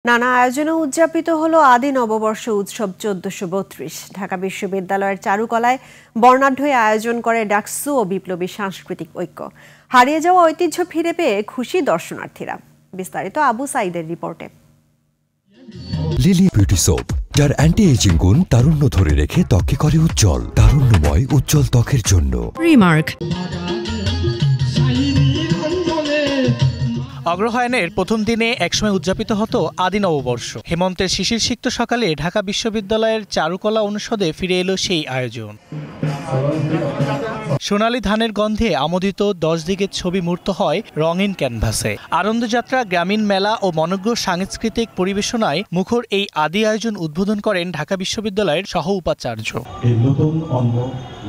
নানা আয়োজনে উদযাপিত হলো আদি নববর্ষ উৎসব ১৪৩২। ঢাকা বিশ্ববিদ্যালয়ের চারুকলায় বর্ণাঢ্য আয়োজন করে ডাকসু ও বিপ্লবী সাংস্কৃতিক ঐক্য। হারিয়ে যাওয়া ঐতিহ্য ফিরে পেয়ে খুশি দর্শনার্থীরা। বিস্তারিত আবু সাইদের রিপোর্টে। লিলি বিউটি সোপ, যার অ্যান্টি এজিং গুণ তারুণ্য ধরে রেখে ত্বকে করে উজ্জ্বল। তারুণ্যময় উজ্জ্বল ত্বকের জন্য রিমার্ক। অগ্রহায়ণের প্রথম দিনে একসময় উদযাপিত হতো আদি নববর্ষ। হেমন্তের শিশির সিক্ত সকালে ঢাকা বিশ্ববিদ্যালয়ের চারুকলা অনুষদে ফিরে এলো সেই আয়োজন। সোনালী ধানের গন্ধে আমোদিত 10 দিকের ছবি মূর্ত হয় রঙিন ক্যানভাসে। আনন্দযাত্রা, গ্রামীণ মেলা ও মনোজ্ঞ সাংস্কৃতিক পরিবেশনায় মুখর এই আদি আয়োজন উদ্বোধন করেন ঢাকা বিশ্ববিদ্যালয়ের সহ উপাচার্য। এই নতুন অন্ন,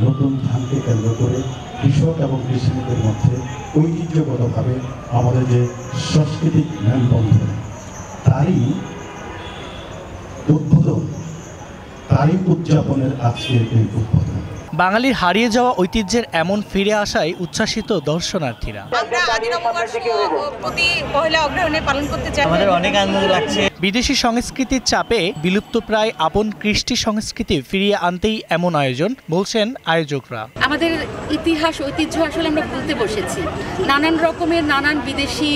নতুন ধানকে কেন্দ্র করে কৃষক এবং কৃষিদের মধ্যে ঐতিহ্যগতভাবে আমাদের যে সাংস্কৃতিক মেলবন্ধন, তারই উদ্বোধন, তারই উদযাপনের আজকের এই উদ্বোধন। বাঙালির হারিয়ে যাওয়া ঐতিহ্যের এমন ফিরে আসায় উচ্ছ্বাসিত দর্শনার্থীরা। আমাদের অনেক আনন্দ লাগছে। বিদেশি সংস্কৃতির চাপে বিলুপ্তপ্রায় আপন কৃষ্টি সংস্কৃতি ফিরিয়ে আনতেই এমন আয়োজন, বলছেন আয়োজকরা। আমাদের ইতিহাস ঐতিহ্য আসলে আমরা ভুলতে বসেছি। নানান রকমের নানান বিদেশি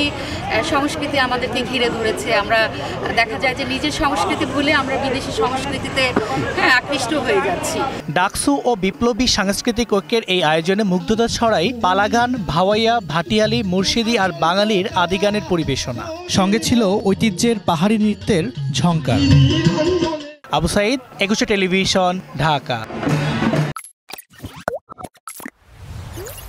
সংস্কৃতি আমাদেরকে ঘিরে ধরেছে। আমরা দেখা যায় যে নিজের সংস্কৃতি ভুলে আমরা বিদেশি সংস্কৃতিতে আকৃষ্ট হয়ে যাচ্ছি। ডাকসু ও বিপ্লবী সাংস্কৃতিক ঐক্যের এই আয়োজনে মুগ্ধতা ছড়াই পালাগান, ভাওয়াইয়া, ভাটিয়ালি, মুর্শিদি আর বাঙালির আদিগানের পরিবেশনা। সঙ্গে ছিল ঐতিহ্যের পাহাড়ি নৃত্যের ঝংকার। আবু সাইদ, ২১ টেলিভিশন, ঢাকা।